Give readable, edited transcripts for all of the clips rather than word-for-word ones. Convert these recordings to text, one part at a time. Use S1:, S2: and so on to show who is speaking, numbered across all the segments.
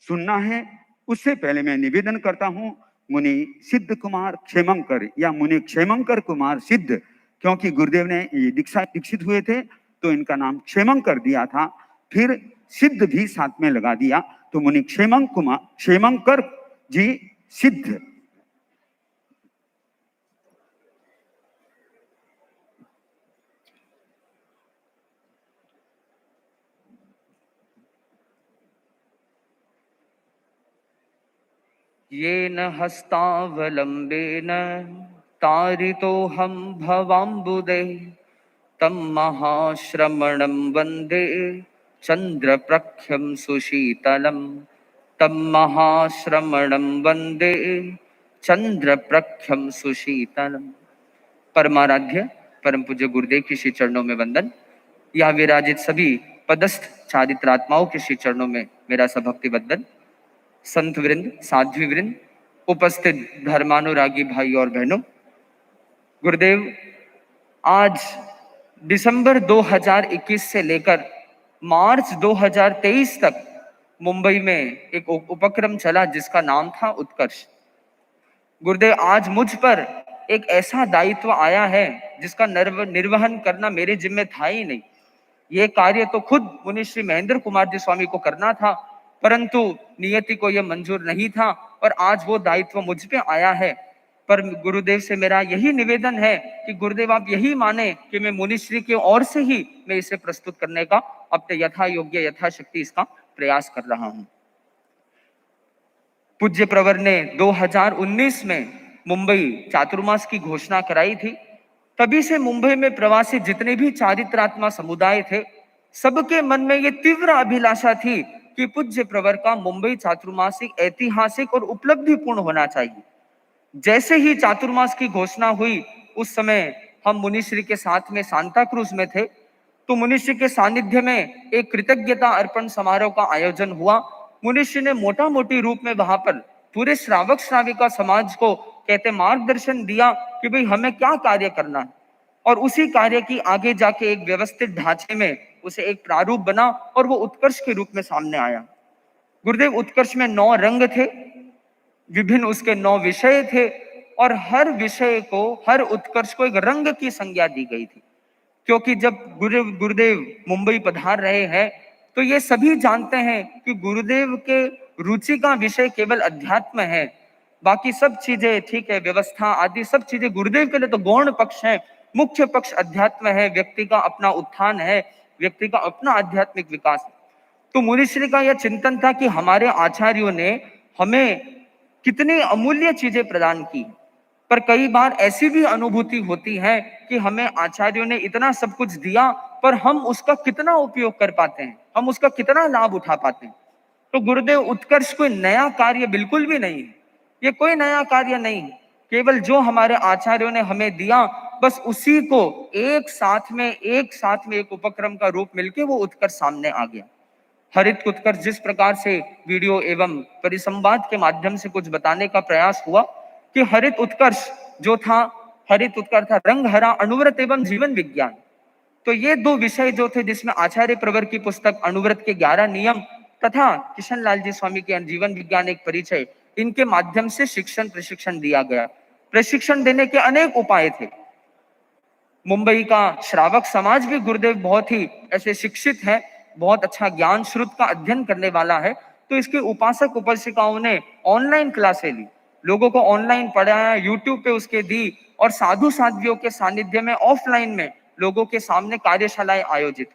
S1: सुनना है, उससे पहले मैं निवेदन करता हूं मुनि सिद्ध कुमार क्षेमंकर या मुनि क्षेमंकर कुमार सिद्ध, क्योंकि गुरुदेव ने ये दीक्षित हुए थे तो इनका नाम क्षेमंकर दिया था, फिर सिद्ध भी साथ में लगा दिया, तो मुनि क्षेमंकर जी सिद्ध।
S2: येन हस्तावलंबेन तारितोऽहं भवाम्बुदे तं महाश्रमणं वन्दे चन्द्रप्रख्यं सुशीतलं तं महाश्रमणं वन्दे चन्द्रप्रख्यं सुशीतलम्। परमाराध्य परम पूज्य गुरुदेव के श्री चरणों में वंदन। यह विराजित सभी पदस्थ चारित्र आत्माओं के श्री चरणों में मेरा सभक्ति वंदन। संत वृंद, साध्वी वृंद, उपस्थित धर्मानुरागी भाई और बहनों, गुरुदेव आज दिसंबर 2021 से लेकर मार्च 2023 तक मुंबई में एक उपक्रम चला जिसका नाम था उत्कर्ष। गुरुदेव आज मुझ पर एक ऐसा दायित्व आया है जिसका निर्वहन करना मेरे जिम्मे था ही नहीं। ये कार्य तो खुद मुनि श्री महेंद्र कुमार जी स्वामी को करना था, परंतु नियति को यह मंजूर नहीं था और आज वो दायित्व मुझ पे आया है। पर गुरुदेव से मेरा यही निवेदन है कि गुरुदेव आप यही माने कि मैं मुनिश्री की ओर से ही मैं इसे प्रस्तुत करने का अपने यथा योग्य यथाशक्ति इसका प्रयास कर रहा हूं। पूज्य प्रवर ने 2019 में मुंबई चातुर्मास की घोषणा कराई थी। तभी से मुंबई में प्रवासी जितने भी चारित्रात्मा समुदाय थे, सबके मन में ये तीव्र अभिलाषा थी कि पूज्य प्रवर का मुंबई चातुर्मास ऐतिहासिक और उपलब्धिपूर्ण होना चाहिए। जैसे ही चातुर्मास की घोषणा हुई, उस समय हम मुनिश्री के साथ में सांता क्रूज में थे, तो मुनिश्री के सानिध्य में एक कृतज्ञता अर्पण समारोह का आयोजन हुआ। मुनिश्री ने मोटा मोटी रूप में वहां पर पूरे श्रावक श्राविका समाज को कहते मार्गदर्शन दिया कि भाई हमें क्या कार्य करना है, और उसी कार्य की आगे जाके एक व्यवस्थित ढांचे में उसे एक प्रारूप बना और वो उत्कर्ष के रूप में सामने आया। गुरुदेव उत्कर्ष में 9 रंग थे, विभिन्न उसके 9 विषय थे और हर विषय को, हर उत्कर्ष को एक रंग की संज्ञा दी गई थी। क्योंकि जब गुरुदेव मुंबई पधार रहे हैं तो ये सभी जानते हैं कि गुरुदेव के रुचि का विषय केवल अध्यात्म है। बाकी सब चीजें ठीक है, व्यवस्था आदि सब चीजें गुरुदेव के लिए तो गौण पक्ष है, मुख्य पक्ष अध्यात्म है, व्यक्ति का अपना उत्थान है, व्यक्ति का अपना आध्यात्मिक विकास है। तो मुनिश्री का यह चिंतन था कि हमारे आचार्यों ने हमें कितनी अमूल्य चीजें प्रदान की, पर कई बार ऐसी भी अनुभूति होती है कि हमें आचार्यों ने इतना सब कुछ दिया पर हम उसका कितना उपयोग कर पाते हैं, हम उसका कितना लाभ उठा पाते हैं। तो गुरुदेव उत्कर्ष कोई नया कार्य बिल्कुल भी नहीं है, ये कोई नया कार्य नहीं है। केवल जो हमारे आचार्यों ने हमें दिया बस उसी को एक साथ में एक उपक्रम का रूप मिलके वो उत्कर्ष सामने आ गया। हरित उत्कर्ष जिस प्रकार से वीडियो एवं परिसंवाद के माध्यम से कुछ बताने का प्रयास हुआ कि हरित उत्कर्ष जो था, हरित उत्कर्ष था रंग हरा, अनुव्रत एवं जीवन विज्ञान। तो ये 2 विषय जो थे जिसमें आचार्य प्रवर की पुस्तक अनुव्रत के 11 नियम तथा किशन लाल जी स्वामी के जीवन विज्ञान एक परिचय, इनके माध्यम से शिक्षण प्रशिक्षण दिया गया। प्रशिक्षण देने के अनेक उपाय थे। मुंबई का श्रावक समाज भी गुरुदेव बहुत ही ऐसे शिक्षित है, बहुत अच्छा ज्ञान श्रुत का अध्ययन करने वाला है। तो इसके उपासक उपासिकाओं ने ऑनलाइन क्लासें ली, लोगों को ऑनलाइन पढ़ाया, यूट्यूब पे उसके दी और साधु साध्वियों के सानिध्य में ऑफलाइन में लोगों के सामने कार्यशालाएं आयोजित।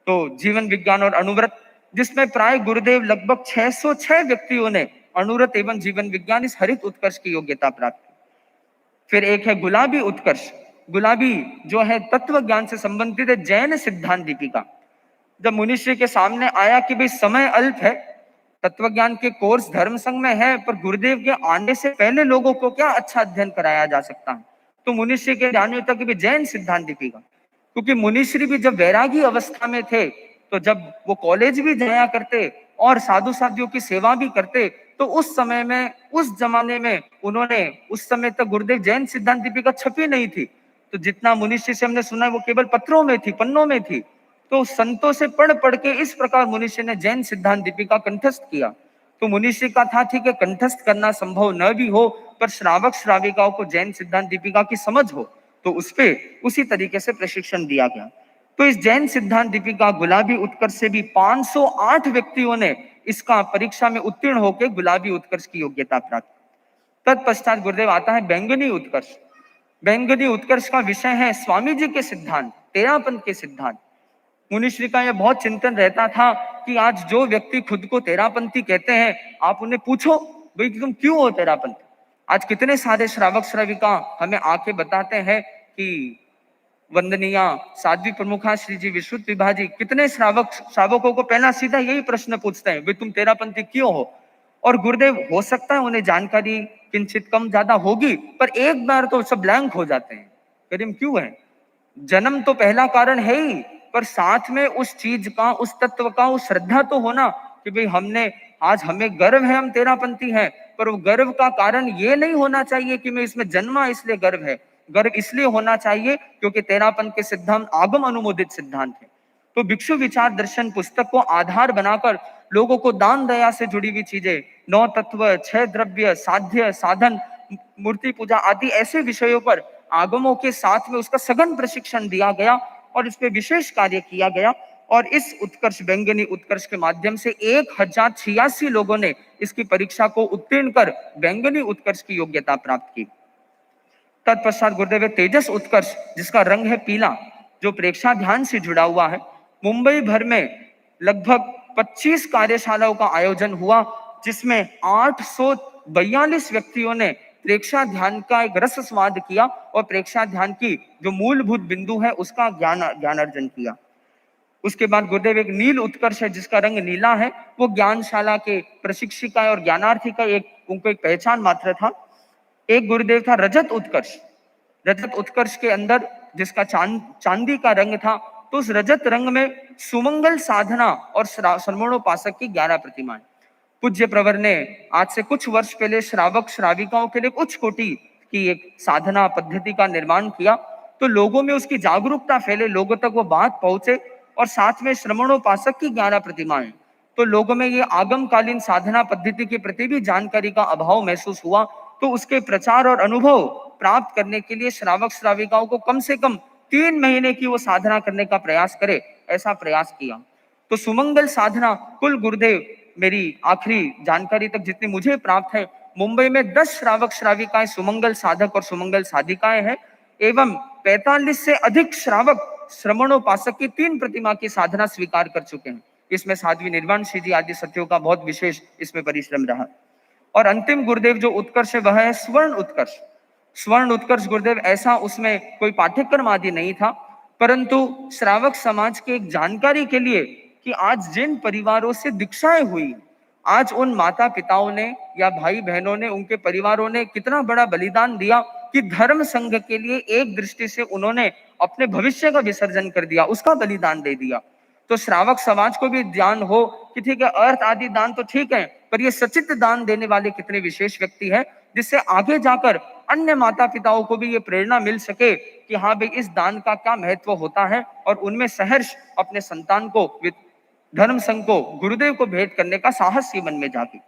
S2: तो जीवन विज्ञान और अनुव्रत, जिसमें प्राय गुरुदेव लगभग 606 व्यक्तियों ने अनुव्रत एवं जीवन विज्ञान इस हरित उत्कर्ष की योग्यता प्राप्त की। फिर एक है गुलाबी उत्कर्ष। गुलाबी जो है तत्व ज्ञान से संबंधित है, जैन सिद्धांत दीपिका। जब मुनिश्री के सामने आया कि भाई समय अल्प है, तत्व ज्ञान के कोर्स धर्म संघ में है, पर गुरुदेव के आने से पहले लोगों को क्या अच्छा अध्ययन कराया जा सकता है। तो मुनिश्री के ध्यान में था कि जैन सिद्धांत दीपिका, क्योंकि मुनिश्री भी जब वैरागी अवस्था में थे तो जब वो कॉलेज भी जाया करते और साधु साधियों की सेवा भी करते, तो उस समय में, उस जमाने में उन्होंने, उस समय तक गुरुदेव जैन सिद्धांत दीपिका छपी नहीं थी। तो जितना मुनिश्री से हमने सुना है वो केवल पत्रों में थी, पन्नों में थी। तो संतों से पढ़ पढ़ के इस प्रकार मुनिश्री ने जैन सिद्धांत दीपिका कंठस्थ किया। तो मुनिषी का था ठीक है कंठस्थ करना संभव न भी हो, पर श्रावक श्राविकाओं को जैन सिद्धांत दीपिका की समझ हो, तो उस पे उसी तरीके से प्रशिक्षण दिया गया। तो इस जैन सिद्धांत दीपिका गुलाबी उत्कर्ष से भी 508 व्यक्तियों ने इसका परीक्षा में उत्तीर्ण होकर गुलाबी उत्कर्ष की योग्यता प्राप्त। तत्पश्चात गुरुदेव आता है बैंगनी उत्कर्ष। बैंगनी उत्कर्ष का विषय है स्वामी जी के सिद्धांत, तेरापंथ के सिद्धांत। मुनिश्री का यह बहुत चिंतन रहता था कि आज जो व्यक्ति खुद को तेरापंथी कहते हैं, आप उन्हें पूछो भाई तुम क्यों हो तेरापंथी। आज कितने सारे श्रावक श्राविका हमें आके बताते हैं कि वंदनीया साध्वी प्रमुखा श्री जी विश्रुत विभाजी कितने श्रावकों को पहला सीधा यही प्रश्न पूछते हैं, भाई तुम तेरापंथी क्यों हो। और गुरुदेव हो सकता है उन्हें जानकारी किंचित कम ज्यादा होगी, पर एक बार तो सब ब्लैंक हो जाते हैं, करीम क्यों है। जन्म तो पहला कारण है ही, पर साथ में उस चीज का, उस तत्व का, उस श्रद्धा तो होना कि भाई हमने आज हमें गर्व है, हम तेरापंथी हैं, पर वो गर्व का कारण ये नहीं होना चाहिए कि मैं इसमें जन्मा इसलिए गर्व है। गर्व इसलिए होना चाहिए क्योंकि तेरापंथ के सिद्धांत आगम अनुमोदित सिद्धांत है। तो भिक्षु विचार दर्शन पुस्तक को आधार बनाकर लोगों को दान दया से जुड़ी हुई चीजें, 9 तत्व, 6 द्रव्य, साध्य, साधन, मूर्ति पूजा आदि ऐसे विषयों पर आगमों के साथ में उसका सघन प्रशिक्षण दिया गया और इस पे विशेष कार्य किया गया। और इस उत्कर्ष बैंगनी उत्कर्ष के माध्यम से 1086 लोगों ने इसकी परीक्षा को उत्तीर्ण कर बैंगनी उत्कर्ष की योग्यता प्राप्त की। तत्पश्चात गुरुदेव तेजस उत्कर्ष, जिसका रंग है पीला, जो प्रेक्षा ध्यान से जुड़ा हुआ है। मुंबई भर में लगभग 25 कार्यशालाओं का आयोजन हुआ, जिसमें 842 व्यक्तियों ने प्रेक्षा ध्यान का एक रस स्वाद किया और प्रेक्षा ध्यान की जो मूलभूत बिंदु है उसका ज्ञान अर्जन किया। उसके बाद गुरुदेव एक नील उत्कर्ष है, जिसका रंग नीला है। वो ज्ञानशाला के प्रशिक्षिका और ज्ञानार्थी का उनको एक पहचान मात्र था। एक गुरुदेव था रजत उत्कर्ष। रजत उत्कर्ष के अंदर जिसका चांदी का रंग था, तो उस रजत रंग में सुमंगल साधना और श्रवणोपासक की 11 प्रतिमाएं। पूज्य प्रवर ने आज से कुछ वर्ष पहले श्रावक श्राविकाओं के लिए उच्च कोटि की एक साधना पद्धति का निर्माण किया, तो लोगों में उसकी जागरूकता फैले, लोगों तक वो बात पहुंचे, और साथ में श्रवणोपासक की 11 प्रतिमाएं। तो लोगों में ये आगमकालीन साधना पद्धति के प्रति भी जानकारी का अभाव महसूस हुआ, तो उसके प्रचार और अनुभव प्राप्त करने के लिए श्रावक श्राविकाओं को कम से कम 3 महीने की वो साधना करने का प्रयास करे, ऐसा प्रयास किया। तो सुमंगल साधना कुल गुरुदेव मेरी आखिरी जानकारी तक जितनी मुझे प्राप्त है, मुंबई में 10 श्रावक श्राविकाएं सुमंगल साधक और सुमंगल साधिकाएं हैं, एवं 45 से अधिक श्रावक श्रवणोपासक की 3 प्रतिमा की साधना स्वीकार कर चुके हैं। इसमें साध्वी निर्वाणशी जी आदि सत्यों का बहुत विशेष इसमें परिश्रम रहा। और अंतिम गुरुदेव जो उत्कर्ष है वह है स्वर्ण उत्कर्ष। स्वर्ण उत्कर्ष गुरुदेव ऐसा, उसमें कोई पाठ्यक्रम आदि नहीं था, परंतु श्रावक समाज के एक जानकारी के लिए कि आज जिन परिवारों से दीक्षाएं हुई, आज उन माता पिताओं ने या भाई बहनों ने, उनके परिवारों ने कितना बड़ा बलिदान दिया कि धर्म संघ के लिए एक दृष्टि से उन्होंने अपने भविष्य का विसर्जन कर दिया, उसका बलिदान दे दिया। तो श्रावक समाज को भी ज्ञान हो कि ठीक है अर्थ आदि दान तो ठीक है, पर ये सचित दान देने वाले कितने विशेष व्यक्ति हैं, जिससे आगे जाकर अन्य माता पिताओं को भी ये प्रेरणा मिल सके कि हाँ भाई इस दान का क्या महत्व होता है, और उनमें सहर्ष अपने संतान को, धर्म संघ को, गुरुदेव को भेंट करने का साहस ही मन में जागी।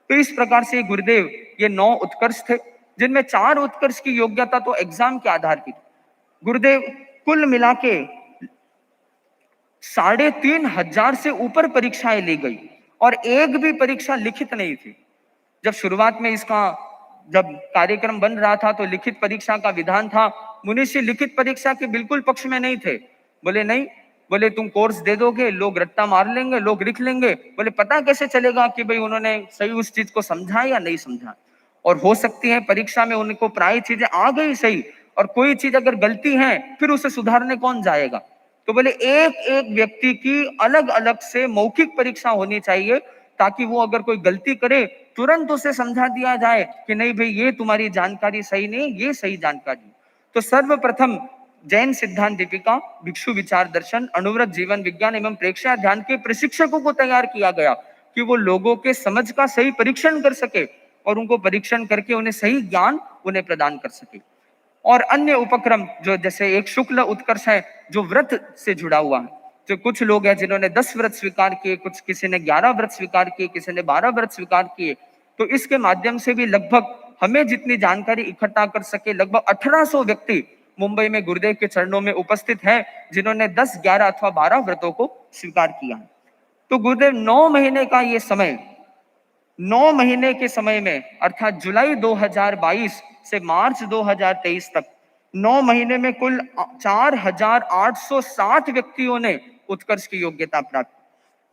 S2: तो इस प्रकार से गुरुदेव ये 9 उत्कर्ष थे, जिनमें 4 उत्कर्ष की योग्यता तो एग्जाम के आधार की। गुरुदेव कुल मिला के 3500 से ऊपर परीक्षाएं ली गई और एक भी परीक्षा लिखित नहीं थी। जब शुरुआत में इसका जब कार्यक्रम बन रहा था तो लिखित परीक्षा का विधान था। मुनिषी लिखित परीक्षा के बिल्कुल पक्ष में नहीं थे। बोले नहीं, बोले तुम कोर्स दे दोगे, लोग रट्टा मार लेंगे, लोग लिख लेंगे। बोले पता कैसे चलेगा कि भाई उन्होंने सही उस चीज को समझा या नहीं समझा। और हो सकती है परीक्षा में उनको प्राय चीजें आ गई सही, और कोई चीज अगर गलती है फिर उसे सुधारने कौन जाएगा। तो बोले एक एक व्यक्ति की अलग अलग से मौखिक परीक्षा होनी चाहिए, ताकि वो अगर कोई गलती करे तुरंत उसे समझा दिया जाए कि नहीं भाई ये तुम्हारी जानकारी सही नहीं, ये सही जानकारी। तो सर्वप्रथम जैन सिद्धांत दीपिका, भिक्षु विचार दर्शन, अनुव्रत जीवन विज्ञान एवं प्रेक्षा ध्यान के प्रशिक्षकों को तैयार किया गया कि वो लोगों के समझ का सही परीक्षण कर सके और उनको परीक्षण करके उन्हें सही ज्ञान उन्हें प्रदान कर सके। और अन्य उपक्रम जो जैसे एक शुक्ल उत्कर्ष है जो व्रत से जुड़ा हुआ है, जो कुछ लोग हैं जिन्होंने 10 व्रत स्वीकार किए, कुछ किसी ने 11 व्रत स्वीकार किए, किसी ने 12 व्रत स्वीकार किए। तो इसके माध्यम से भी लगभग हमें जितनी जानकारी इकट्ठा कर सके, लगभग 1800 व्यक्ति मुंबई में गुरुदेव के चरणों में उपस्थित हैं, जिन्होंने 10, 11 अथवा 12 व्रतों को स्वीकार किया है। तो गुरुदेव 9 महीने का ये समय, 9 महीने के समय में अर्थात जुलाई 2022 से मार्च 2023 तक 9 महीने में कुल 4807 व्यक्तियों ने उत्कर्ष की योग्यता प्राप्त।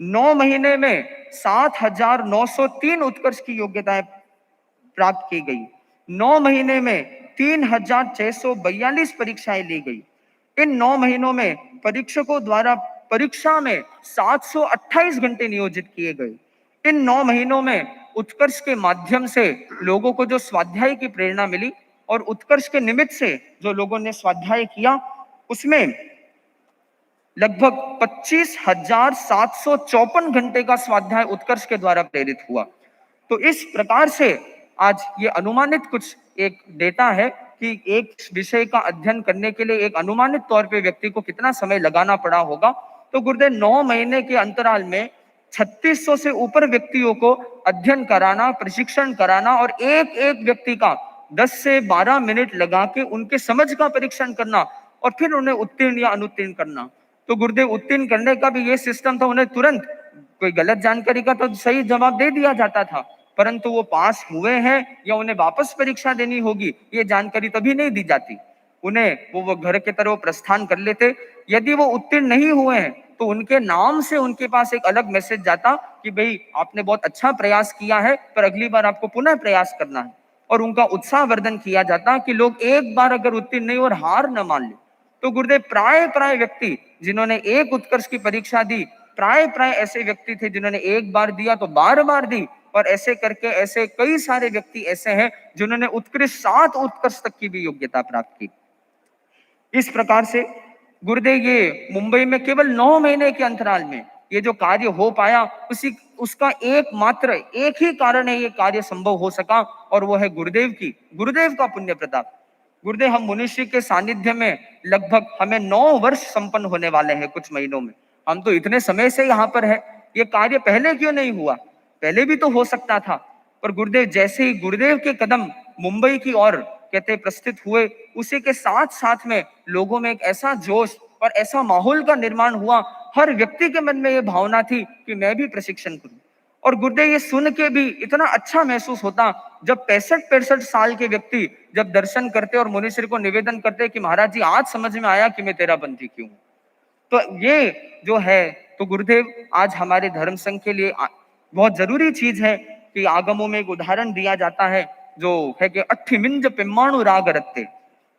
S2: 9 महीने में 7903 उत्कर्ष की योग्यताएं प्राप्त की गई। 9 महीने में 3642 परीक्षाएं ली गई। इन 9 महीनों में परीक्षकों द्वारा परीक्षा में 728 घंटे नियोजित किए गए। इन 9 महीनों में उत्कर्ष के माध्यम से लोगों को जो स्वाध्याय की प्रेरणा मिली और उत्कर्ष के निमित्त से जो लोगों ने स्वाध्याय किया, उसमें लगभग 25,754 घंटे का स्वाध्याय उत्कर्ष के द्वारा प्रेरित हुआ। तो इस प्रकार से आज ये अनुमानित कुछ एक डेटा है कि एक विषय का अध्ययन करने के लिए एक अनुमानित तौर पे व्यक्ति को कितना समय लगाना पड़ा होगा। तो गुरुदेव 9 महीने के अंतराल में 3600 से ऊपर व्यक्तियों को अध्ययन कराना, प्रशिक्षण कराना और एक एक व्यक्ति का 10 से 12 मिनट लगा के उनके समझ का परीक्षण करना और फिर उन्हें उत्तीर्ण या अनुत्तीर्ण करना। तो गुरुदेव उत्तीर्ण करने का भी ये सिस्टम था, उन्हें तुरंत कोई गलत जानकारी का तो सही जवाब दे दिया जाता था, परंतु वो पास हुए हैं या उन्हें वापस परीक्षा देनी होगी ये जानकारी तभी नहीं दी जाती। उन्हें वो घर के तरह प्रस्थान कर लेते। यदि वो उत्तीर्ण नहीं हुए हैं तो उनके नाम से उनके पास एक अलग मैसेज जाता कि भाई आपने बहुत अच्छा प्रयास किया है, पर अगली बार आपको पुनः प्रयास करना है। और उनका उत्साहवर्धन किया जाता कि लोग एक बार अगर उत्तीर्ण नहीं और हार न मान ले। तो गुरुदेव प्राय व्यक्ति जिन्होंने एक उत्कर्ष की परीक्षा दी, प्राय ऐसे व्यक्ति थे जिन्होंने एक बार दिया तो बार बार दी, और ऐसे करके ऐसे कई सारे व्यक्ति ऐसे हैं जिन्होंने उत्कृष्ट 7 उत्कर्ष तक की भी योग्यता प्राप्त की। इस प्रकार से गुरुदेव ये मुंबई में केवल 9 महीने के अंतराल में ये जो कार्य हो पाया, उसका एक ही कारण है ये कार्य संभव हो सका, और वो है गुरुदेव का पुण्य प्रताप। गुरुदेव हम मनुष्य के सानिध्य में लगभग हमें 9 वर्ष संपन्न होने वाले हैं कुछ महीनों में। हम तो इतने समय से यहाँ पर है, ये कार्य पहले क्यों नहीं हुआ? पहले भी तो हो सकता था। पर गुरुदेव जैसे ही गुरुदेव के कदम मुंबई की ओर कहते प्रस्थित हुए, उसी के साथ साथ में लोगों में एक ऐसा जोश और ऐसा माहौल का निर्माण हुआ, हर व्यक्ति के मन में ये भावना थी कि मैं भी प्रशिक्षण करूं। और गुरुदेव ये सुन के भी इतना अच्छा महसूस होता जब 65 साल के व्यक्ति जब दर्शन करते और मुनीश्वर को निवेदन करते कि महाराज जी आज समझ में आया कि मैं तेरा बंदी क्यों हूं। तो ये जो है, तो गुरुदेव आज हमारे धर्म संघ के लिए बहुत जरूरी चीज है कि आगमों में एक उदाहरण दिया जाता है जो है कि अट्ठिमिंज पिम्माणु राग रत्ते,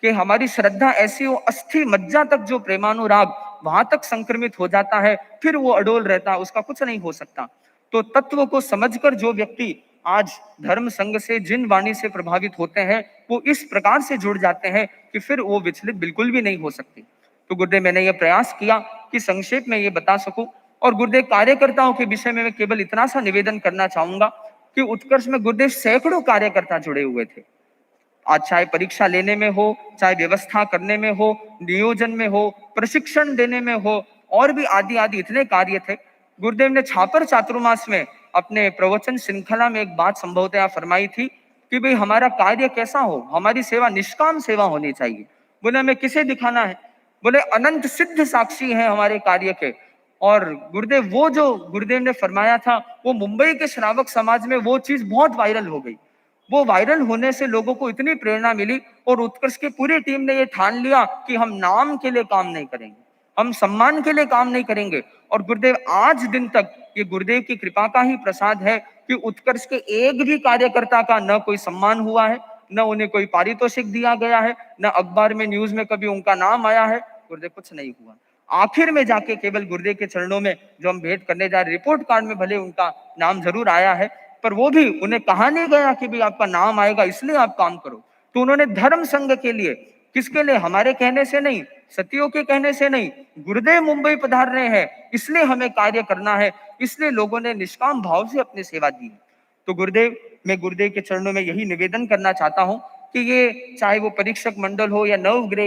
S2: कि हमारी श्रद्धा ऐसी हो अस्थि मज्जा तक जो प्रेमानुराग वहां तक संक्रमित हो जाता है, फिर वो अडोल रहता है, उसका कुछ नहीं हो सकता। तो तत्व को समझकर जो व्यक्ति आज धर्म संघ से जिन वाणी से प्रभावित होते हैं वो इस प्रकार से जुड़ जाते हैं कि फिर वो विचलित बिल्कुल भी नहीं हो सकती। तो गुरुदेव मैंने ये प्रयास किया कि संक्षेप में ये बता सकूं। और गुरुदेव कार्यकर्ताओं के विषय में मैं केवल इतना सा निवेदन करना चाहूंगा कि उत्कर्ष में गुरुदेव सैकड़ों कार्यकर्ता जुड़े हुए थे। आज चाहे परीक्षा लेने में हो, चाहे व्यवस्था करने में हो, नियोजन में हो, प्रशिक्षण देने में हो, और भी आदि आदि इतने कार्य थे। गुरुदेव ने छापर चातुर्मास में अपने प्रवचन श्रृंखला में एक बात संभवतः फरमाई थी कि भाई हमारा कार्य कैसा हो, हमारी सेवा निष्काम सेवा होनी चाहिए। बोले हमें किसे दिखाना है? बोले अनंत सिद्ध साक्षी हैं हमारे कार्य के। और गुरुदेव वो जो गुरुदेव ने फरमाया था वो मुंबई के श्रावक समाज में वो चीज बहुत वायरल हो गई। वो वायरल होने से लोगों को इतनी प्रेरणा मिली और उत्कर्ष की पूरी टीम ने ये ठान लिया कि हम नाम के लिए काम नहीं करेंगे, हम सम्मान के लिए काम नहीं करेंगे। और गुरुदेव आज दिन तक ये गुरुदेव की कृपा का ही प्रसाद है कि उत्कर्ष के एक भी कार्यकर्ता का न कोई सम्मान हुआ है, न उन्हें कोई पारितोषिक दिया गया है, न अखबार में न्यूज में कभी उनका नाम आया है। गुरुदेव कुछ नहीं हुआ। आखिर में जाके केवल गुरुदेव के चरणों में जो हम भेंट करने जा रहे, रिपोर्ट कार्ड में भले उनका नाम जरूर आया है, पर वो भी उन्हें कहा नहीं गया कि भाई आपका नाम आएगा इसलिए आप काम करो। तो उन्होंने धर्म संघ के लिए, किसके लिए? हमारे कहने से नहीं, सतियों के कहने से नहीं, गुरुदेव मुंबई पधार रहे हैं इसलिए हमें कार्य करना है, इसलिए लोगों ने निष्काम भाव से अपनी सेवा दी। तो गुरुदेव, मैं गुरुदेव के चरणों में यही निवेदन करना चाहता हूं कि ये चाहे वो परीक्षक मंडल हो या नवग्रह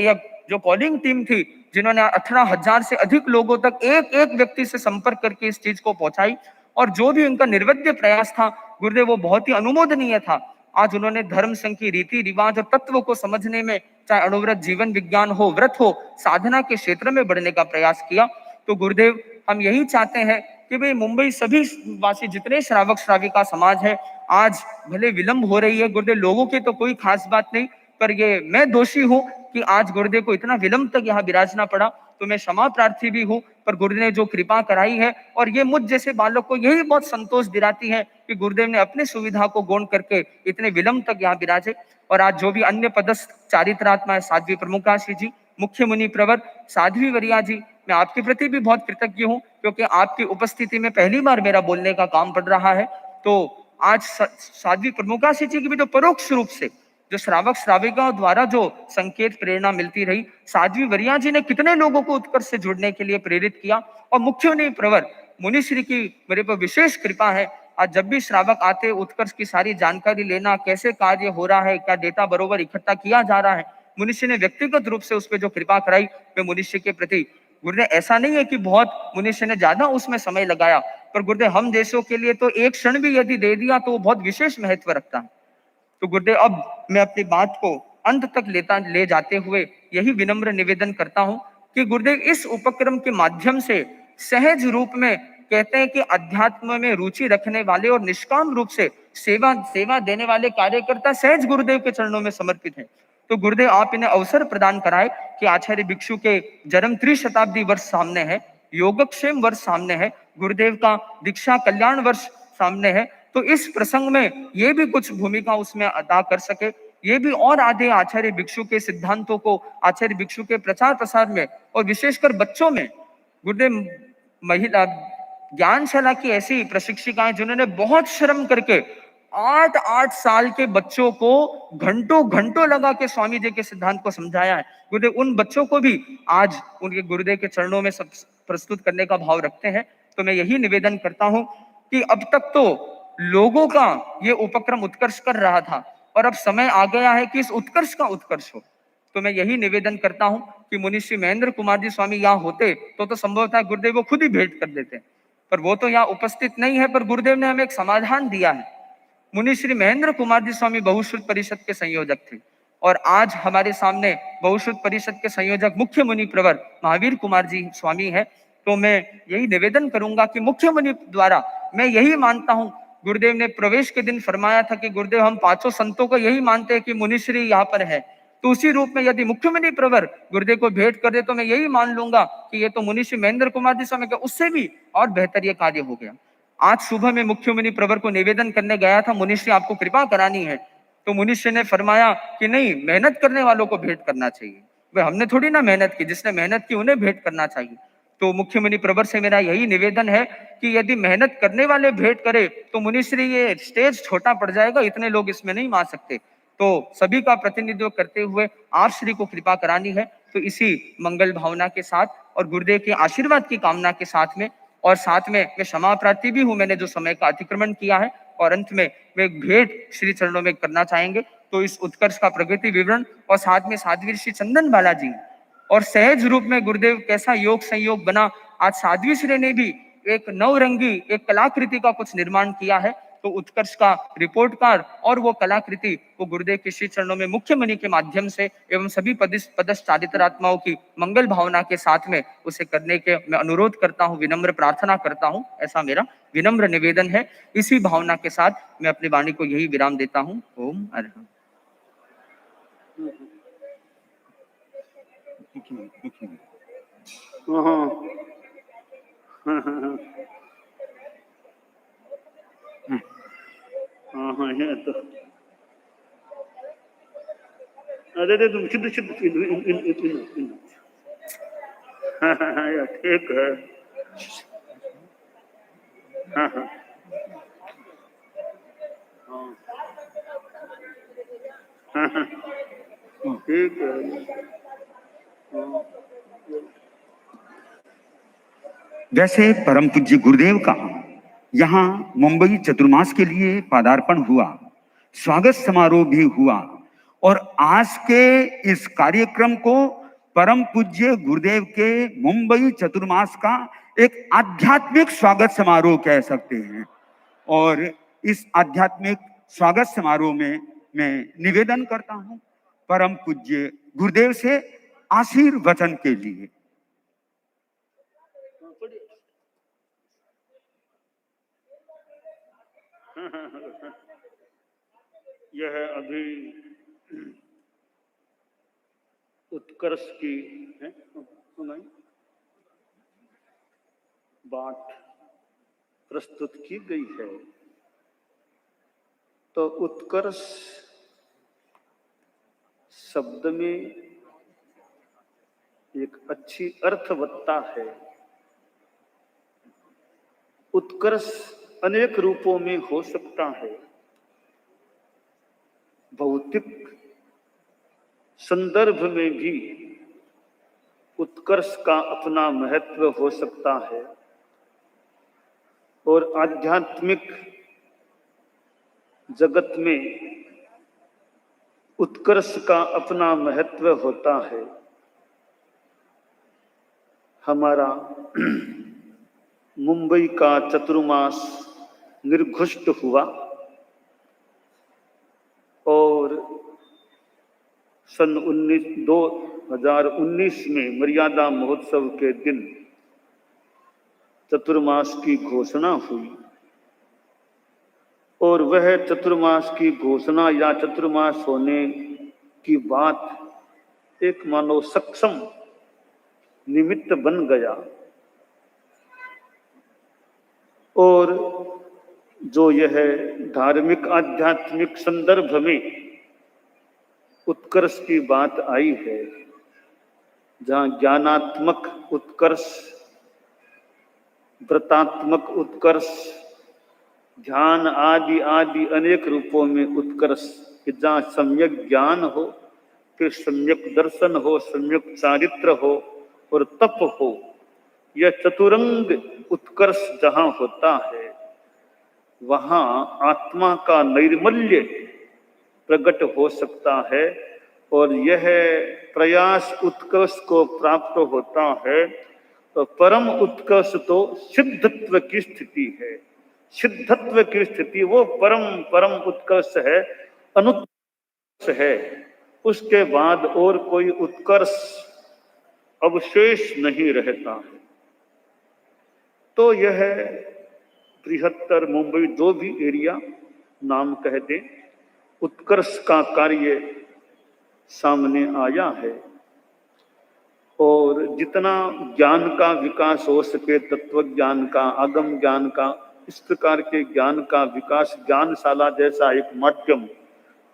S2: जो कॉलिंग टीम थी, जिन्होंने 18,000 से अधिक लोगों तक एक एक व्यक्ति से संपर्क करके इस चीज को पहुंचाई, और जो भी उनका निर्विघ्न प्रयास था गुरुदेव, वो बहुत ही अनुमोदनीय था। आज उन्होंने धर्म संघ की रीति रिवाज और तत्व को समझने में, चाहे अणुव्रत जीवन विज्ञान हो, व्रत हो, साधना के क्षेत्र में बढ़ने का प्रयास किया। तो गुरुदेव, हम यही चाहते हैं कि भाई मुंबई सभी वासी, जितने श्रावक श्राविका समाज है, आज भले विलंब हो रही है गुरुदेव, लोगों की तो कोई खास बात नहीं, पर ये मैं दोषी हूं कि आज गुरुदेव को इतना विलंब तक यहाँ विराजना पड़ा। तो मैं क्षमा प्रार्थी भी हूँ, पर गुरुदेव ने जो कृपा कराई है, और ये मुझ जैसे बालक को यही बहुत संतोष दिलाती है कि गुरुदेव ने अपनी सुविधा को गौण करके इतने विलंब तक यहाँ विराजे। और आज जो भी अन्य पदस्थ चारित्रात्मा है, साध्वी प्रमुखासी जी, मुख्य मुनि प्रवर, साध्वी वरिया जी, मैं आपके प्रति भी बहुत कृतज्ञ हूँ, क्योंकि आपकी उपस्थिति में पहली बार मेरा बोलने का काम पड़ रहा है। तो आज साध्वी प्रमुखासी जी की भी जो परोक्ष रूप से जो श्रावक श्राविकाओं द्वारा जो संकेत प्रेरणा मिलती रही, साध्वी वरिया जी ने कितने लोगों को उत्कर्ष से जुड़ने के लिए प्रेरित किया, और मुख्य मुनि प्रवर मुनिश्री की मेरे पर विशेष कृपा है। आज जब भी श्रावक आते, उत्कर्ष की सारी जानकारी लेना, कैसे कार्य हो रहा है, क्या डेटा बरोबर इकट्ठा किया जा रहा है, मुनिश्री ने व्यक्तिगत रूप से उस पर जो कृपा कराई, मैं मुनिश्री के प्रति, गुरुदेव ऐसा नहीं है कि बहुत मुनिश्री ने ज्यादा उसमें समय लगाया, पर गुरुदेव हम देशों के लिए तो एक क्षण भी यदि दे दिया तो वो बहुत विशेष महत्व रखता है। तो गुरुदेव, अब मैं अपनी बात को अंत तक ले जाते हुए यही विनम्र निवेदन करता हूं कि गुरुदेव, इस उपक्रम के माध्यम से सहज रूप में कहते हैं कि अध्यात्म में रुचि रखने वाले और निष्काम रूप से सेवा देने वाले कार्यकर्ता सहज गुरुदेव के चरणों में समर्पित हैं। तो गुरुदेव, आप इन्हें अवसर प्रदान कराए कि आचार्य भिक्षु के जन्म त्रिशताब्दी वर्ष सामने है, योगक्षेम वर्ष सामने है, गुरुदेव का दीक्षा कल्याण वर्ष सामने है, तो इस प्रसंग में ये भी कुछ भूमिका उसमें अदा कर सके, ये भी और आधे आचार्य भिक्षु के सिद्धांतों को आचार्य भिक्षु के प्रचार प्रसार में, और विशेषकर बच्चों में, गुरुदेव महिला ज्ञानशाला की ऐसी प्रशिक्षिकाएं जिन्होंने बहुत श्रम करके 8-8 साल के बच्चों को घंटों घंटों लगा के स्वामी जी के सिद्धांत को समझाया है, गुरुदेव उन बच्चों को भी आज उनके गुरुदेव के चरणों में सब प्रस्तुत करने का भाव रखते हैं। तो मैं यही निवेदन करता हूं कि अब तक तो लोगों का ये उपक्रम उत्कर्ष कर रहा था, और अब समय आ गया है कि इस उत्कर्ष का उत्कर्ष हो। तो मैं यही निवेदन करता हूं कि मुनि श्री महेंद्र कुमार जी स्वामी यहाँ होते तो संभवतः गुरुदेव वो खुद ही भेंट कर देते, पर वो तो यहाँ उपस्थित नहीं है, पर गुरुदेव ने हमें एक समाधान दिया है। मुनि श्री महेंद्र कुमार जी स्वामी बहुश्रुत परिषद के संयोजक थे, और आज हमारे सामने बहुश्रुत परिषद के संयोजक मुख्य मुनि प्रवर महावीर कुमार जी स्वामी है। तो मैं यही निवेदन करूंगा कि मुख्य मुनि द्वारा, मैं यही मानता हूं, गुरुदेव ने प्रवेश के दिन फरमाया था कि गुरुदेव हम पांचों संतों को यही मानते हैं कि मुनिश्री यहाँ पर है, तो उसी रूप में यदि मुख्य मुनि प्रवर गुरुदेव को भेंट कर दे तो मैं यही मान लूंगा कि ये तो मुनिश्री महेंद्र कुमार जी स्वामी का, उससे भी और बेहतर ये कार्य हो गया। आज सुबह में मुख्य मुनि प्रवर को निवेदन करने गया था, मुनिश्री आपको कृपा करानी है, तो मुनिश्री ने फरमाया कि नहीं, मेहनत करने वालों को भेंट करना चाहिए, भाई हमने थोड़ी ना मेहनत की, जिसने मेहनत की उन्हें भेंट करना चाहिए। तो मुख्य मुनि प्रवर से मेरा यही निवेदन है कि यदि मेहनत करने वाले भेंट करे तो मुनिश्री ये स्टेज छोटा पड़ जाएगा, इतने लोग इसमें नहीं मा सकते। तो सभी का प्रतिनिधित्व करते हुए आप श्री को कृपा करानी है। तो इसी मंगल भावना के साथ और गुरुदेव के आशीर्वाद की कामना के साथ में, और साथ में मैं क्षमा प्रार्थी भी हूं, मैंने जो समय का अतिक्रमण किया है, और अंत में वे भेंट श्री चरणों में करना चाहेंगे। तो इस उत्कर्ष का प्रगति विवरण और साथ में साध्वी श्री चंदन बालाजी और सहज रूप में गुरुदेव कैसा योग संयोग बना, आज साध्वी श्री ने भी एक नवरंगी एक कलाकृति का कुछ निर्माण किया है। तो उत्कर्ष का रिपोर्ट कार्ड और वो कलाकृति वो गुरुदेव के श्री चरणों में मुख्य मुनि के माध्यम से एवं सभी पदस्थ चारित्रात्माओं की मंगल भावना के साथ में उसे करने के मैं अनुरोध करता हूँ, विनम्र प्रार्थना करता हूँ, ऐसा मेरा विनम्र निवेदन है। इसी भावना के साथ मैं अपनी वाणी को यही विराम देता हूँ। ओम अर्हं।
S1: ये तो अरे तुम शुद्ध शुद्ध ठीक है। हाँ हाँ हाँ हाँ ठीक है। वैसे परम पूज्य गुरुदेव का यहाँ मुंबई चतुर्मास के लिए पदार्पण हुआ, स्वागत समारोह भी हुआ, और आज के इस कार्यक्रम को परम पूज्य गुरुदेव के मुंबई चतुर्मास का एक आध्यात्मिक स्वागत समारोह कह सकते हैं। और इस आध्यात्मिक स्वागत समारोह में मैं निवेदन करता हूं परम पूज्य गुरुदेव से आशीर्वचन के लिए।
S3: यह अभी उत्कर्ष की है बात प्रस्तुत की गई है। तो उत्कर्ष शब्द में एक अच्छी अर्थवत्ता है। उत्कर्ष अनेक रूपों में हो सकता है। भौतिक संदर्भ में भी उत्कर्ष का अपना महत्व हो सकता है और आध्यात्मिक जगत में उत्कर्ष का अपना महत्व होता है। हमारा मुंबई का चतुर्मास निर्घुष्ट हुआ और सन 2019 में मर्यादा महोत्सव के दिन चतुर्मास की घोषणा हुई और वह चतुर्मास की घोषणा या चतुर्मास होने की बात एक मानो सक्षम निमित्त बन गया और जो यह धार्मिक आध्यात्मिक संदर्भ में उत्कर्ष की बात आई है, जहाँ ज्ञानात्मक उत्कर्ष, व्रतात्मक उत्कर्ष, ध्यान आदि आदि अनेक रूपों में उत्कर्ष, जहाँ सम्यक ज्ञान हो, फिर सम्यक दर्शन हो, सम्यक चारित्र हो और तप हो, यह चतुरंग उत्कर्ष जहाँ होता है वहाँ आत्मा का नैर्मल्य प्रकट हो सकता है और यह प्रयास उत्कर्ष को प्राप्त होता है। तो परम उत्कर्ष तो सिद्धत्व की स्थिति है। सिद्धत्व की स्थिति वो परम उत्कर्ष है, अनुत्कर्ष है। उसके बाद और कोई उत्कर्ष अवशेष नहीं रहता है। तो यह बृहत्तर मुंबई जो भी एरिया नाम कह दें, उत्कर्ष का कार्य सामने आया है और जितना ज्ञान का विकास हो सके, तत्व ज्ञान का, आगम ज्ञान का, इस प्रकार के ज्ञान का विकास, ज्ञानशाला जैसा एक माध्यम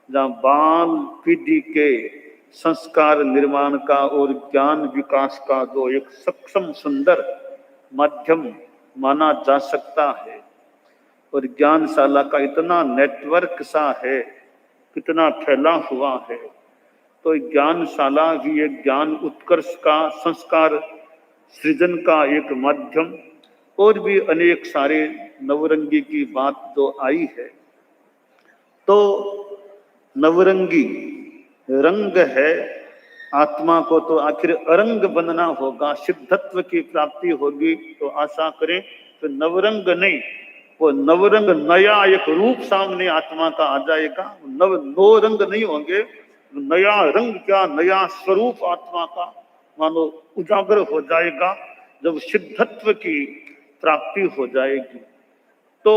S3: जहाँ बाल पीढ़ी के संस्कार निर्माण का और ज्ञान विकास का जो एक सक्षम सुंदर माध्यम माना जा सकता है और ज्ञानशाला का इतना नेटवर्क सा है, कितना फैला हुआ है, तो ज्ञानशाला भी एक ज्ञान उत्कर्ष का, संस्कार सृजन का एक माध्यम और भी अनेक सारे नवरंगी की बात जो आई है। तो नवरंगी रंग है, आत्मा को तो आखिर अरंग बनना होगा, सिद्धत्व की प्राप्ति होगी। तो आशा करें तो नवरंग नहीं, वो नवरंग नया एक रूप सामने आत्मा का आ जाएगा। नौ रंग नहीं होंगे, नया रंग क्या, नया स्वरूप आत्मा का मानो उजागर हो जाएगा जब सिद्धत्व की प्राप्ति हो जाएगी। तो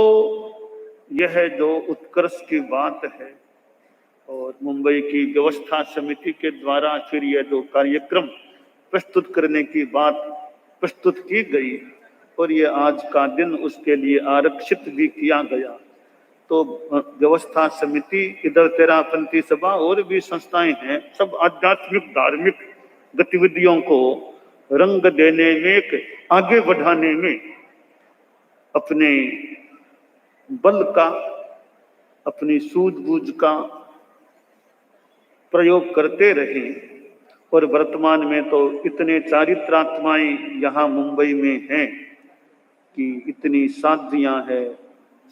S3: यह जो उत्कर्ष की बात है और मुंबई की व्यवस्था समिति के द्वारा फिर यह जो कार्यक्रम प्रस्तुत करने की बात प्रस्तुत की गई और ये आज का दिन उसके लिए आरक्षित भी किया गया। तो व्यवस्था समिति, इधर तेरापंथी सभा और भी संस्थाएं हैं, सब आध्यात्मिक धार्मिक गतिविधियों को रंग देने में, आगे बढ़ाने में अपने बल का, अपनी सूझबूझ का प्रयोग करते रहे। और वर्तमान में तो इतने चारित्रात्माएं यहाँ मुंबई में हैं कि इतनी साध्वियां हैं,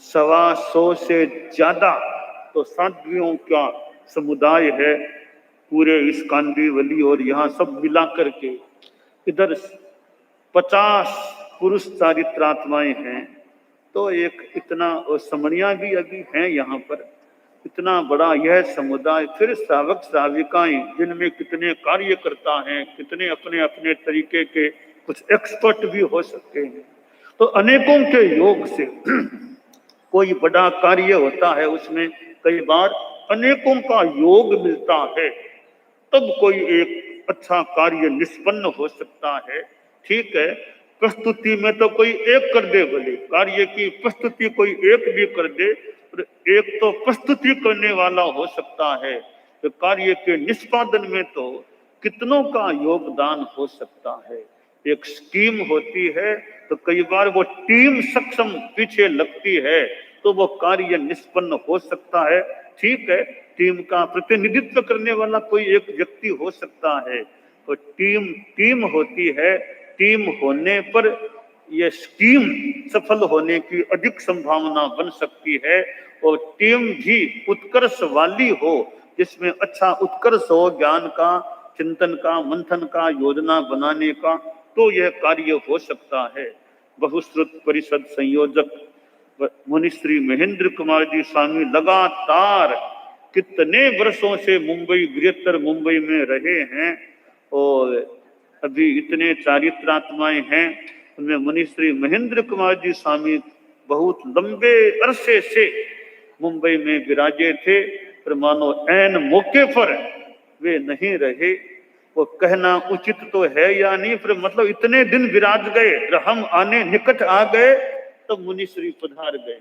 S3: 125 से ज्यादा तो साध्वियों का समुदाय है पूरे इस कांदीवली और यहाँ सब मिला करके इधर 50 पुरुष चारित्रात्माएं हैं, तो एक इतना, और समणिया भी अभी हैं यहाँ पर, इतना बड़ा यह समुदाय, फिर श्रावक श्राविकाएं जिनमें कितने कार्यकर्ता हैं, कितने अपने अपने तरीके के, कुछ एक्सपर्ट भी हो सकते हैं। तो अनेकों के योग से कोई बड़ा कार्य होता है, उसमें कई बार अनेकों का योग मिलता है, तब कोई एक अच्छा कार्य निष्पन्न हो सकता है। ठीक है, प्रस्तुति में तो कोई एक कर दे, भले कार्य की प्रस्तुति कोई एक भी कर दे, एक तो प्रस्तुति करने वाला हो सकता है, तो कार्य के निष्पादन में तो कितनों का योगदान हो सकता है। एक स्कीम होती है तो कई बार वो टीम सक्षम पीछे लगती है तो वो कार्य निष्पन्न हो सकता है। ठीक है, टीम का प्रतिनिधित्व करने वाला कोई एक व्यक्ति हो सकता है, तो टीम होती है। टीम होने पर यह स्कीम सफल होने की अधिक संभावना बन सकती है, और टीम भी उत्कर्ष वाली हो, जिसमें अच्छा उत्कर्ष हो, ज्ञान का, चिंतन का, मंथन का, योजना बनाने का, तो यह कार्य हो सकता है। बहुश्रुत परिषद संयोजक मुनि श्री महेंद्र कुमार जी स्वामी लगातार कितने वर्षों से मुंबई, बृहत्तर मुंबई में रहे हैं, और अभी इतने चारित्रात्माएं हैं, उनमें मुनि श्री महेंद्र कुमार जी स्वामी बहुत लंबे अरसे से मुंबई में विराजे थे, पर मानो ऐन मौके पर वे नहीं रहे। वो कहना उचित तो है या नहीं, पर मतलब इतने दिन विराज गए, हम आने निकट आ गए तो मुनि श्री पधार गए।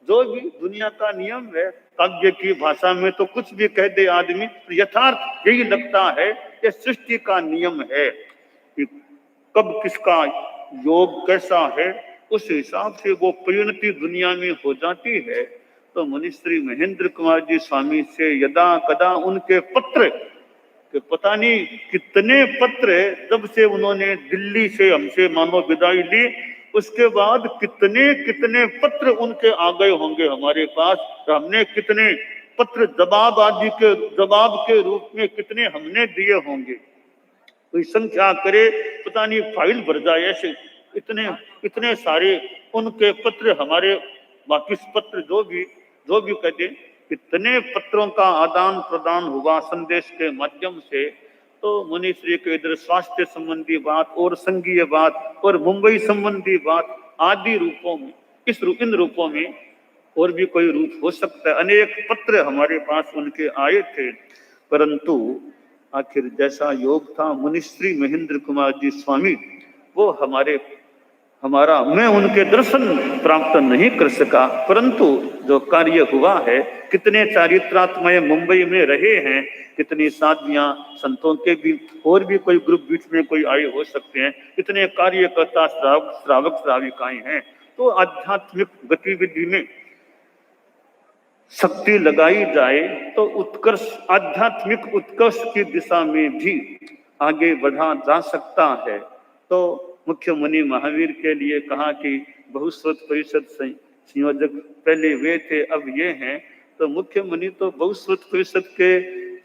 S3: जो भी दुनिया का नियम है, काव्य की भाषा में तो कुछ भी कह दे आदमी, यथार्थ यही लगता है कि सृष्टि का नियम है कि कब किसका योग कैसा है, उस हिसाब से वो परिणति दुनिया में हो जाती है। तो मुनि श्री महेंद्र कुमार जी स्वामी से यदा कदा उनके पत्र, कि पता नहीं कितने पत्र, जब से उन्होंने दिल्ली से हमसे मानो विदाई ली, उसके बाद कितने कितने पत्र उनके आ गए होंगे हमारे पास, हमने कितने पत्र जवाब आदि के जवाब के रूप में कितने हमने दिए होंगे, कोई संख्या करे पता नहीं, फाइल भर जाए ऐसे, इतने सारे उनके पत्र, हमारे वापिस पत्र जो भी कहते, कितने पत्रों का आदान प्रदान हुआ संदेश के माध्यम से। तो मुनि श्री के इधर स्वास्थ्य संबंधी बात और संघीय बात और मुंबई संबंधी बात आदि रूपों में, इन रूपों में और भी कोई रूप हो सकता है। अनेक पत्र हमारे पास उनके आए थे, परंतु आखिर जैसा योग था मुनिश्री महेंद्र कुमार जी स्वामी, वो मैं उनके दर्शन प्राप्त नहीं कर सका, परंतु जो कार्य हुआ है, कितने चारित्रात्माएं मुंबई में रहे हैं, कितनी साधवियां संतों के भी, और भी कोई ग्रुप बीच में कोई आए हो सकते हैं, कितने कार्यकर्ता श्रावक श्राविकाएं हैं। तो आध्यात्मिक गतिविधि में शक्ति लगाई जाए तो उत्कर्ष, आध्यात्मिक उत्कर्ष की दिशा में भी आगे बढ़ा जा सकता है। तो मुख्य मुनि महावीर के लिए कहा कि बहुश्रुत परिषद संयोजक पहले वे थे, अब ये हैं। तो मुख्य मुनि तो बहुश्रुत परिषद के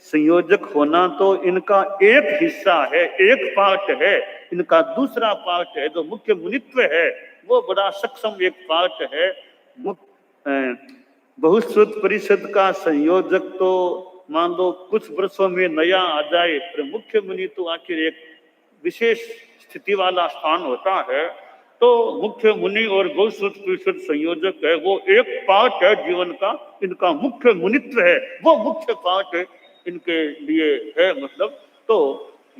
S3: संयोजक होना तो इनका एक हिस्सा है, एक पार्ट है। इनका दूसरा पार्ट है जो मुख्य मुनित्व है, वो बड़ा सक्षम एक पार्ट है। बहुश्रुत परिषद का संयोजक तो मान लो कुछ वर्षों में नया आ जाए, पर मुख्य मुनि तो आखिर एक विशेष स्थिति वाला स्थान होता है। तो मुख्य मुनि और बहुश्रुत परिषद संयोजक है, वो एक पार्ट है जीवन का, इनका मुख्य मुनित्व है, वो मुख्य पार्ट इनके लिए है। मतलब तो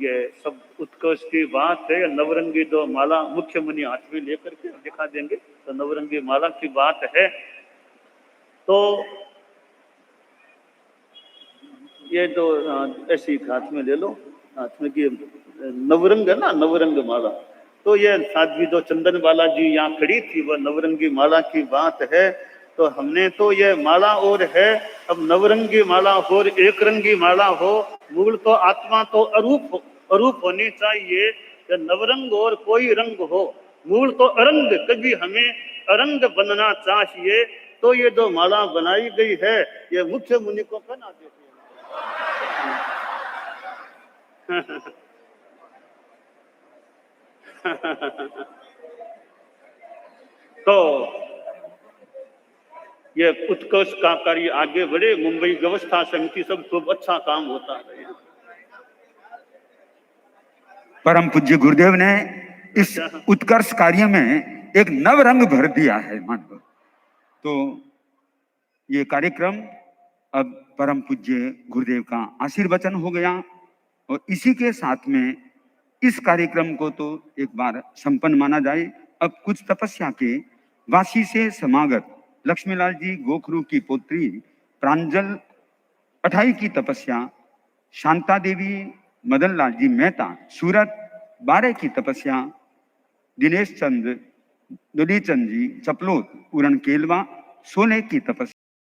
S3: ये सब उत्कर्ष की बात है। नवरंगी जो माला मुख्य मुनि हाथ में लेकर के दिखा देंगे, तो नवरंगी माला की बात है। तो ये जो ऐसी हाथ में ले लो, हाथ में की नवरंग है ना, नवरंग माला, तो ये साध्वी जो चंदन बाला जी यहाँ खड़ी थी, वह नवरंगी माला की बात है। तो हमने तो ये माला और है, अब नवरंगी माला हो, एक रंगी माला हो, मूल तो आत्मा तो अरूप होनी चाहिए। नवरंग और कोई रंग हो, मूल तो अरंग, कभी हमें अरंग बनना चाहिए। तो ये जो माला बनाई गई है, ये मुख्य मुनि को पहना देती है। तो ये उत्कर्ष का कार्य आगे बढ़े, मुंबई व्यवस्था समिति सब खूब अच्छा काम होता है।
S1: परम पूज्य गुरुदेव ने इस उत्कर्ष कार्य में एक नव रंग भर दिया है मानव। तो ये कार्यक्रम अब परम पूज्य गुरुदेव का आशीर्वचन हो गया और इसी के साथ में इस कार्यक्रम को तो एक बार संपन्न माना जाए। अब कुछ तपस्या के वासी से समागत लक्ष्मीलाल जी गोखरू की पुत्री प्रांजल अठाई की तपस्या, शांता देवी मदन लाल जी मेहता सूरत 12 की तपस्या, दिनेश चंद दुली चंद जी चपलोत उरण केलवा 16 की तपस्या,